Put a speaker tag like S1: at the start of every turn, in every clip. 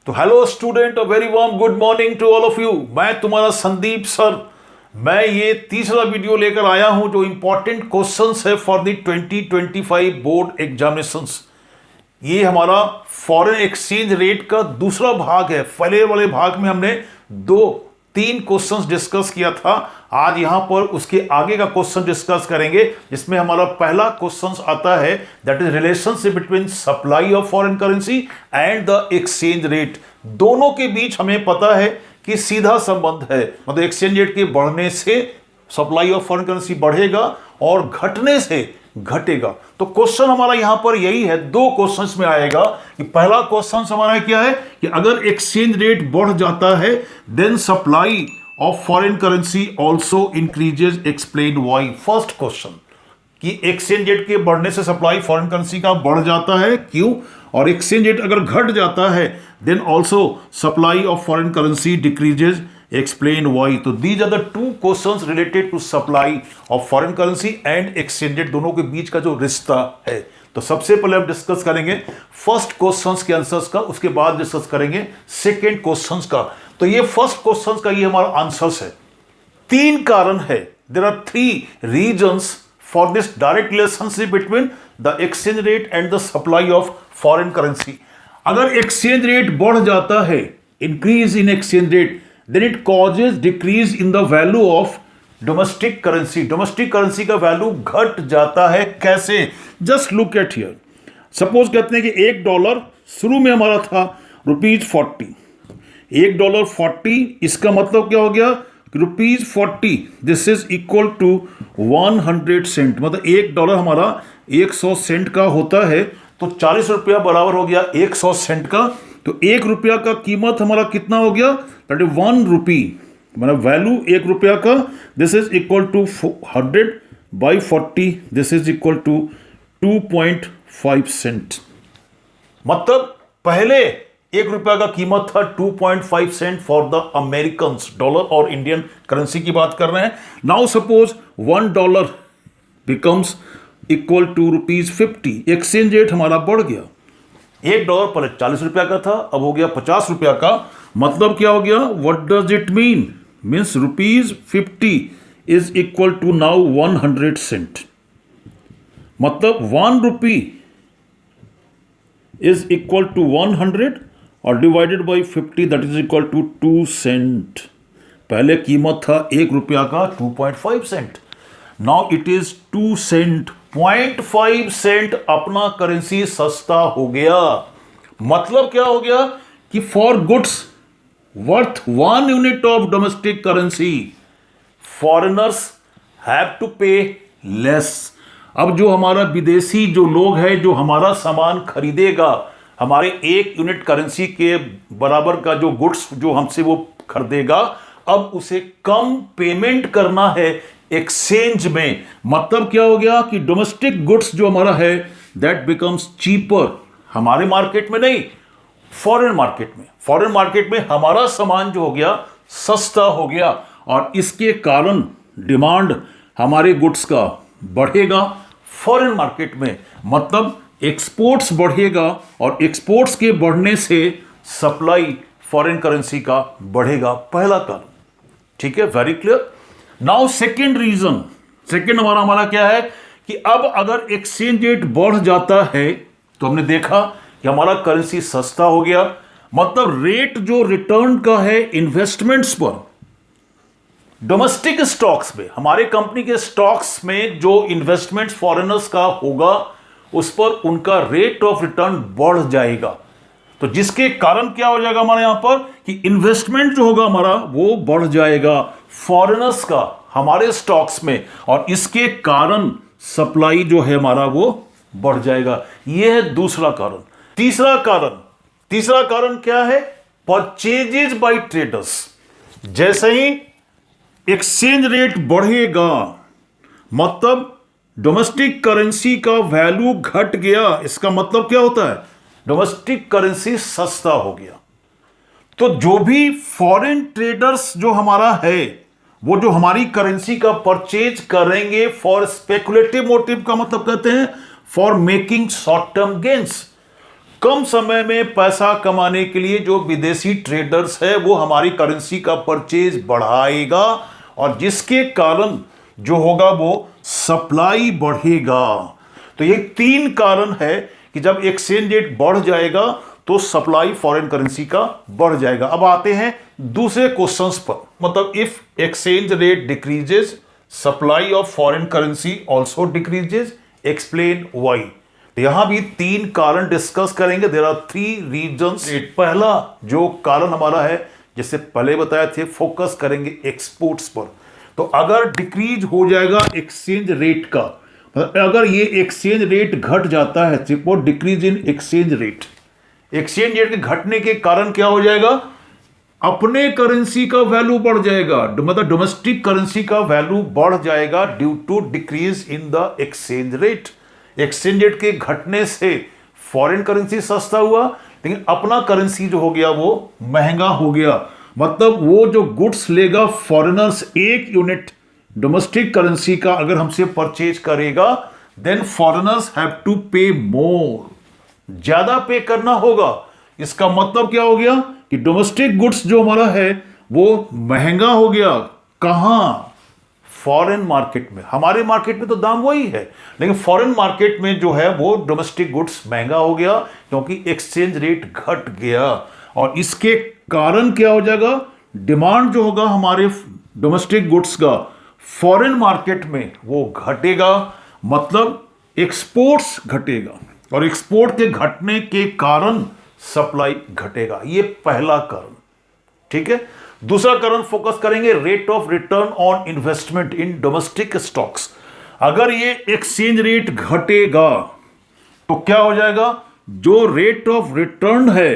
S1: तो hello student, a very warm good morning to all of you. मैं तुम्हारा Sandeep sir. मैं ये तीसरा वीडियो लेकर आया हूं जो इंपॉर्टेंट क्वेश्चंस है फॉर द 2025 बोर्ड एग्जामिनेशंस। ये हमारा फॉरेन एक्सचेंज रेट का दूसरा भाग है। पहले वाले भाग में हमने तीन क्वेश्चंस डिस्कस किया था। आज यहां पर उसके आगे का क्वेश्चन डिस्कस करेंगे, जिसमें हमारा पहला क्वेश्चन आता है, that is relationship between supply of foreign currency and the exchange rate. दोनों के बीच हमें पता है कि सीधा संबंध है, मतलब एक्सचेंज रेट के बढ़ने से सप्लाई ऑफ फॉरेन करेंसी बढ़ेगा और घटने से घटेगा। तो क्वेश्चन हमारा यहां पर यही है, दो क्वेश्चंस में आएगा कि पहला क्वेश्चन हमारा क्या है कि अगर एक्सचेंज रेट बढ़ जाता है then supply of foreign currency also increases, explain why. First question कि एक्सचेंज रेट के बढ़ने से सप्लाई फॉरेन करेंसी का बढ़ जाता है, क्यों? और एक्सचेंज रेट अगर घट जाता है then also supply of foreign currency decreases, explain why। तो these are the two questions related to supply of foreign currency and exchange rate, दोनों के बीच का जो रिश्ता है। तो सबसे पहले हम डिस्कस करेंगे फर्स्ट क्वेश्चंस के आंसर्स का, उसके बाद डिस्कस करेंगे सेकंड क्वेश्चंस का। तो ये फर्स्ट क्वेश्चंस का ये हमारा आंसर्स है। तीन कारण है, there are three reasons for this direct relationship between the exchange rate and the supply of foreign currency. अगर एक्सचेंज रेट बढ़ जाता है, increase in exchange rate, then it causes decrease in the value of domestic currency। domestic currency का value घट जाता है। कैसे? just look at here। Suppose कहते हैं कि $1 शुरू में हमारा था ₹40। $1.40, इसका मतलब क्या हो गया? ₹40, this is equal to 100 cent. मतलब $1 हमारा 100 सेंट का होता है, तो 40 रुपया बराबर हो गया 100 सेंट का। तो ₹1 का कीमत हमारा कितना हो गया? दैट इज ₹1, मतलब वैल्यू ₹1 का। This is equal to 100/40, this is equal to 2.5 cent. मतलब पहले ₹1 का कीमत था 2.5 cent for the American dollar और इंडियन करेंसी की बात कर रहे हैं। Now suppose $1 becomes equal to ₹50। Exchange rate हमारा बढ़ गया। $1 पहले ₹40 का था, अब हो गया ₹50 का। मतलब क्या हो गया? What does it mean? Means ₹50 is equal to now 100 cent. मतलब ₹1 इज इक्वल टू 100 और divided by 50, that is equal to 2 cent. पहले कीमत था ₹1 का 2.5 cent, now it is 2 cent. 0.5 cent अपना करेंसी सस्ता हो गया। मतलब क्या हो गया कि for goods worth 1 unit of domestic currency foreigners have to pay less. अब जो हमारा विदेशी जो लोग हैं, जो हमारा सामान खरीदेगा, हमारे 1 यूनिट करेंसी के बराबर का जो गुड्स जो हमसे वो खरीदेगा, अब उसे कम पेमेंट करना है एक्सचेंज में। मतलब क्या हो गया कि डोमेस्टिक गुड्स जो हमारा है दैट बिकम्स चीपर। हमारे मार्केट में नहीं, फॉरेन मार्केट में। फॉरेन मार्केट में हमारा सामान जो हो गया सस्ता हो गया, और इसके कारण डिमांड हमारे गुड्स का बढ़ेगा फॉरेन मार्केट में। मतलब एक्सपोर्ट्स बढ़ेगा और एक्सपोर्ट्स के बढ़ने से सप्लाई फॉरेन करेंसी का बढ़ेगा। पहला कारण, ठीक है, very clear. Now second reason, second हमारा क्या है कि अब अगर एक्सचेंज रेट बढ़ जाता है तो हमने देखा कि हमारा करेंसी सस्ता हो गया। मतलब रेट जो रिटर्न का है इन्वेस्टमेंट्स पर, डोमेस्टिक स्टॉक्स में, हमारे कंपनी के स्टॉक्स में जो इन्वेस्टमेंट्स फॉरेनर्स का होगा उस पर उनका रेट ऑफ रिटर्न बढ़ जाएगा। तो जिसके कारण क्या हो जाएगा हमारे यहां पर कि इन्वेस्टमेंट जो होगा हमारा वो बढ़ जाएगा फॉरेनर्स का हमारे स्टॉक्स में, और इसके कारण सप्लाई जो है हमारा वो बढ़ जाएगा। यह है दूसरा कारण। तीसरा कारण क्या है? Purchases by traders. जैसे ही एक्सचेंज रेट बढ़ेगा मतलब डोमेस्टिक करेंसी का वैल्यू घट गया। इसका मतलब क्या होता है? डोमेस्टिक करेंसी सस्ता हो गया। तो जो भी फॉरेन ट्रेडर्स जो हमारा है, वो जो हमारी करेंसी का परचेज करेंगे फॉर स्पेकुलेटिव मोटिव, का मतलब कहते हैं for making short term gains. कम समय में पैसा कमाने के लिए जो विदेशी ट्रेडर्स है वो हमारी करेंसी का परचेज बढ़ाएगा और जिसके कारण जो होगा वो सप्लाई बढ़ेगा। तो ये 3 कारण है कि जब एक्सचेंज रेट बढ़ जाएगा तो सप्लाई फॉरेन करेंसी का बढ़ जाएगा। अब आते हैं दूसरे क्वेश्चंस पर, मतलब if exchange rate decreases supply of foreign currency also decreases, explain why. तो यहां भी 3 कारण डिस्कस करेंगे। There are 3 reasons. पहला जो कारण हमारा है, जैसे पहले बताया थे, फोकस करेंगे एक्सपोर्ट्स पर। तो अगर डिक्रीज हो जाएगा एक्सचेंज रेट का, अगर ये एक्सचेंज रेट घट जाता है, suppose decrease in exchange rate, exchange rate के घटने के कारण क्या हो जाएगा, अपने करेंसी का वैल्यू बढ़ जाएगा, मतलब डोमेस्टिक करेंसी का वैल्यू बढ़ जाएगा due to decrease in the exchange rate. Exchange rate के घटने से फॉरेन करेंसी सस्ता हुआ, लेकिन अपना करेंसी जो हो गया वो महंगा हो गया। मतलब वो जो गुड्स लेगा फॉरेनर्स, 1 यूनिट डोमेस्टिक करेंसी का अगर हमसे परचेज करेगा, देन फॉरेनर्स हैव टू पे मोर, ज्यादा पे करना होगा। इसका मतलब क्या हो गया कि डोमेस्टिक गुड्स जो हमारा है वो महंगा हो गया। कहां? फॉरेन मार्केट में। हमारे मार्केट में तो दाम वही है, लेकिन फॉरेन मार्केट में जो है वो डोमेस्टिक गुड्स महंगा हो गया क्योंकि एक्सचेंज रेट घट गया। और इसके कारण क्या हो जाएगा, डिमांड जो होगा हमारे डोमेस्टिक गुड्स का फॉरेन मार्केट में वो घटेगा, मतलब एक्सपोर्ट्स घटेगा और एक्सपोर्ट के घटने के कारण सप्लाई घटेगा। ये पहला कारण, ठीक है। दूसरा कारण फोकस करेंगे rate of return on investment in domestic stocks. अगर ये एक्सचेंज रेट घटेगा तो क्या हो जाएगा, जो रेट ऑफ रिटर्न है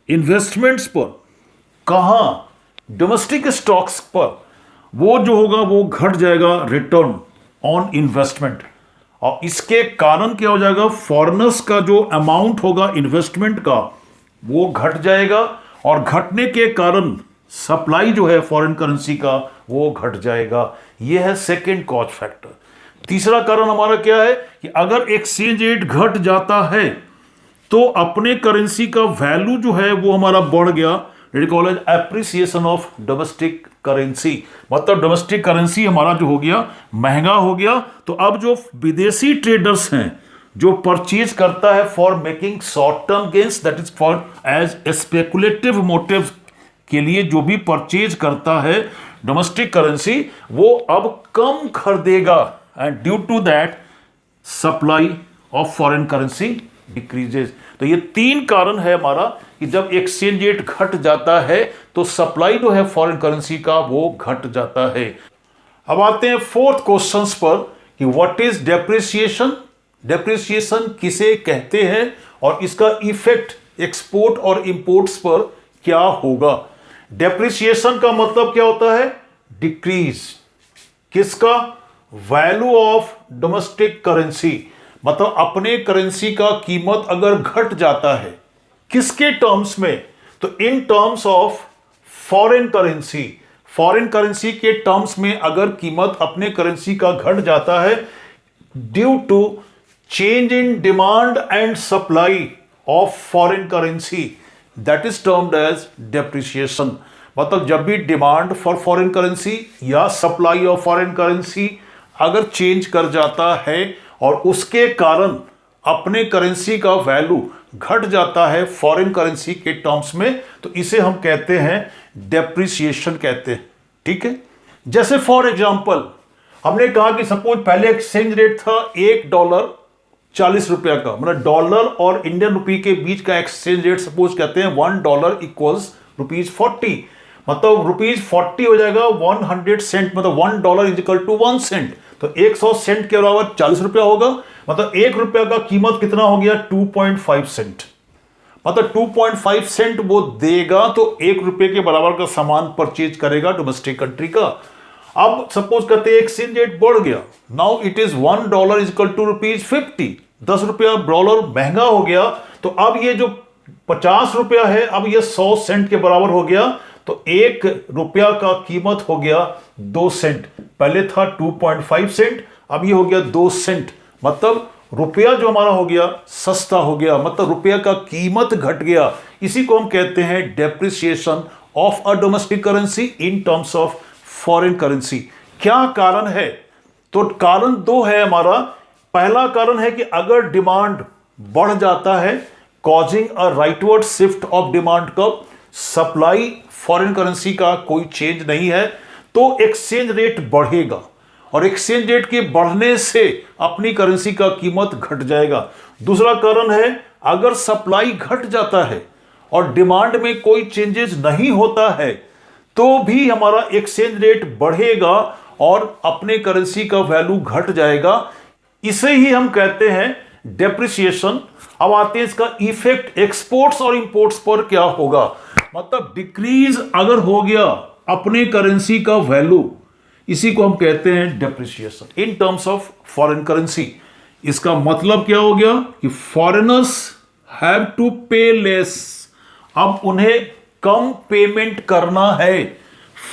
S1: इन्वेस्टमेंट्स पर, कहां, डोमेस्टिक स्टॉक्स पर, वो जो होगा वो घट जाएगा, रिटर्न ऑन इन्वेस्टमेंट। और इसके कारण क्या हो जाएगा, फॉरेनर्स का जो अमाउंट होगा इन्वेस्टमेंट का वो घट जाएगा और घटने के कारण सप्लाई जो है फॉरेन करेंसी का वो घट जाएगा। यह है सेकेंड कॉज फैक्टर। तीसरा कारण हमारा क्या है कि अगर एक्सचेंज रेट घट जाता है तो अपने करेंसी का वैल्यू जो है वो हमारा बढ़ गया, it called as appreciation of domestic currency. मतलब डोमेस्टिक करेंसी हमारा जो हो गया महंगा हो गया। तो अब जो विदेशी ट्रेडर्स हैं जो परचेज करता है for making short term gains, that is for as speculative motive के लिए जो भी परचेज करता है डोमेस्टिक करेंसी, वो अब कम खरीदेगा and due to that supply of foreign currency decreases. तो ये 3 कारण है हमारा कि जब एक्सचेंज रेट घट जाता है तो सप्लाई जो है फॉरेन करेंसी का वो घट जाता है। अब आते हैं 4th क्वेश्चंस पर कि व्हाट इज डेप्रिसिएशन। डेप्रिसिएशन किसे कहते हैं और इसका इफेक्ट एक्सपोर्ट और इंपोर्ट्स पर क्या होगा। डेप्रिसिएशन का मतलब क्या होता है, डिक्रीज किसका, वैल्यू ऑफ डोमेस्टिक करेंसी। मतलब अपने करेंसी का कीमत अगर घट जाता है, किसके टर्म्स में, तो in terms of foreign currency. Foreign currency के टर्म्स में अगर कीमत अपने करेंसी का घट जाता है due to change in demand and supply of foreign currency, that is termed as depreciation. मतलब जब भी डिमांड फॉर फॉरेन करेंसी या सप्लाई ऑफ फॉरेन करेंसी अगर चेंज कर जाता है और उसके कारण अपने करेंसी का वैल्यू घट जाता है फॉरेन करेंसी के टर्म्स में, तो इसे हम कहते हैं डेप्रिसिएशन कहते हैं, ठीक है। जैसे फॉर एग्जांपल हमने कहा कि सपोज पहले एक्सचेंज रेट था $1 40 रुपया का, मतलब डॉलर और इंडियन रुपी के बीच का एक्सचेंज रेट सपोज कहते हैं $1 इक्वल्स ₹40, मतलब ₹40 हो जाएगा 100 सेंट, मतलब $1 इज इक्वल टू 1 सेंट। तो 100 सेंट के बराबर 40 रुपया होगा, मतलब 1 रुपया का कीमत कितना हो गया 2.5 सेंट। मतलब 2.5 सेंट वो देगा तो 1 रुपये के बराबर का सामान परचेज करेगा डोमेस्टिक कंट्री का। अब सपोज करते हैं एक्सचेंज रेट बढ़ गया, now it is $1 is equal to ₹50, 10 रुपया डॉलर महंगा हो गया। तो अब ये जो 50 रुपया है अब ये 100 सेंट के बराबर हो गया, तो 1 रुपया का कीमत हो गया 2 सेंट। पहले था 2.5 सेंट, अब ये हो गया 2 सेंट, मतलब रुपया जो हमारा हो गया सस्ता हो गया, मतलब रुपया का कीमत घट गया, इसी को हम कहते हैं depreciation of a domestic currency in terms of foreign currency. क्या कारण है? तो कारण दो है हमारा। पहला कारण है कि अगर डिमांड बढ़ जाता है, causing a rightward shift of demand curve, supply foreign currency का कोई चेंज नहीं है तो एक्सचेंज रेट बढ़ेगा, और एक्सचेंज रेट के बढ़ने से अपनी करेंसी का कीमत घट जाएगा। दूसरा कारण है, अगर सप्लाई घट जाता है और डिमांड में कोई चेंजेस नहीं होता है तो भी हमारा एक्सचेंज रेट बढ़ेगा और अपने करेंसी का वैल्यू घट जाएगा। इसे ही हम कहते हैं डेप्रिसिएशन। अब आते हैं इसका इफेक्ट एक्सपोर्ट्स और इंपोर्ट्स पर क्या होगा। मतलब डिक्रीज अगर हो गया अपने करेंसी का वैल्यू, इसी को हम कहते हैं depreciation in terms of foreign currency. इसका मतलब क्या हो गया कि foreigners have to pay less, अब उन्हें कम पेमेंट करना है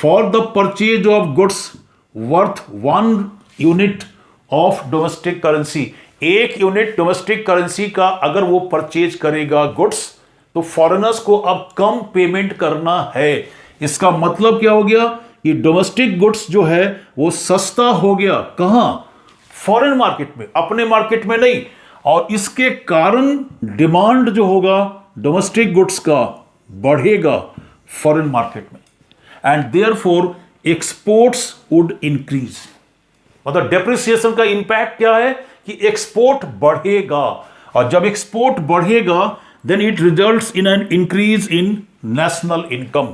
S1: for the purchase of goods worth 1 unit of domestic currency. 1 unit domestic currency का अगर वो परचेज करेगा गुड्स, तो फॉरेनर्स को अब कम पेमेंट करना है। इसका मतलब क्या हो गया कि डोमेस्टिक गुड्स जो है वो सस्ता हो गया। कहां? फॉरेन मार्केट में, अपने मार्केट में नहीं। और इसके कारण डिमांड जो होगा डोमेस्टिक गुड्स का बढ़ेगा फॉरेन मार्केट में, and therefore exports would increase. मतलब डेप्रिसिएशन का इंपैक्ट क्या है कि एक्सपोर्ट बढ़ेगा, और जब एक्सपोर्ट बढ़ेगा then it results in an increase in national income.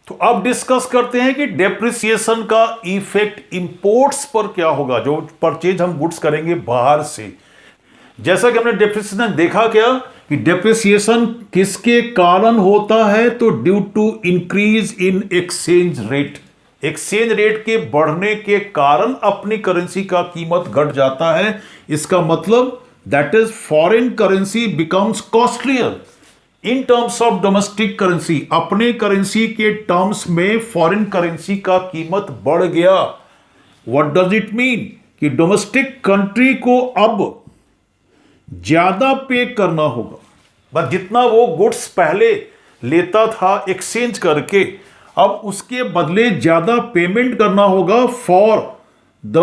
S1: तो अब डिस्कस करते हैं कि डेप्रिसिएशन का इफेक्ट इंपोर्ट्स पर क्या होगा, जो परचेज हम गुड्स करेंगे बाहर से। जैसा कि हमने डेप्रिसिएशन देखा क्या कि डेप्रिसिएशन किसके कारण होता है, तो due to increase in exchange rate. Exchange rate के बढ़ने के कारण अपनी करेंसी का कीमत घट जाता है। इसका मतलब that is foreign currency becomes costlier in terms of domestic currency. अपने करेंसी के टर्म्स में फॉरेन करेंसी का कीमत बढ़ गया। व्हाट डज इट मीन कि डोमेस्टिक कंट्री को अब ज्यादा पे करना होगा, बस जितना वो गुड्स पहले लेता था एक्सचेंज करके, अब उसके बदले ज्यादा पेमेंट करना होगा for the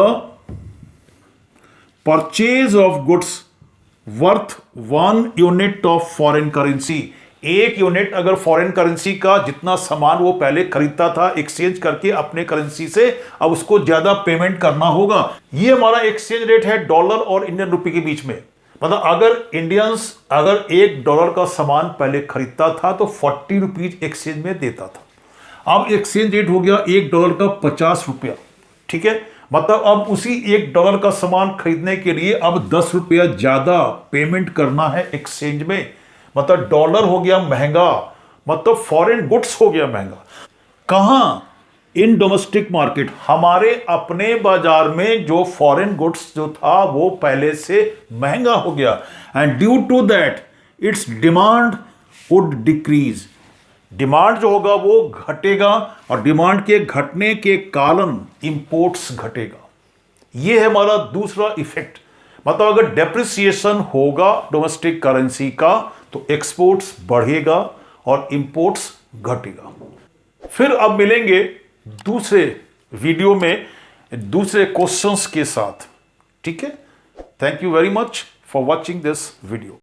S1: purchase of goods worth 1 unit of foreign currency. 1 unit अगर फॉरेन करेंसी का जितना सामान वो पहले खरीदता था एक्सचेंज करके अपने करेंसी से, अब उसको ज्यादा पेमेंट करना होगा। ये हमारा एक्सचेंज रेट है डॉलर और इंडियन रुपए के बीच में। मतलब अगर इंडियंस अगर $1 का सामान पहले खरीदता था तो 40 रुपीज एक्सचेंज में देता था, अब एक्सचेंज रेट हो गया $1 का 50 रुपया। ठीक है, मतलब अब उसी $1 का सामान खरीदने के लिए अब 10 रुपया ज्यादा पेमेंट करना है एक्सचेंज में। मतलब डॉलर हो गया महंगा, मतलब फॉरेन गुड्स हो गया महंगा। कहां? इन डोमेस्टिक मार्केट, हमारे अपने बाजार में जो फॉरेन गुड्स जो था वो पहले से महंगा हो गया, and due to that its demand would decrease. Demand जो होगा वो घटेगा, और डिमांड के घटने के कारण इंपोर्ट्स घटेगा। ये है हमारा दूसरा इफेक्ट। मतलब अगर डेप्रिसिएशन होगा डोमेस्टिक करेंसी का तो एक्सपोर्ट्स बढ़ेगा और इंपोर्ट्स घटेगा। फिर अब मिलेंगे दूसरे वीडियो में दूसरे क्वेश्चंस के साथ। ठीक है, thank you very much for watching this video.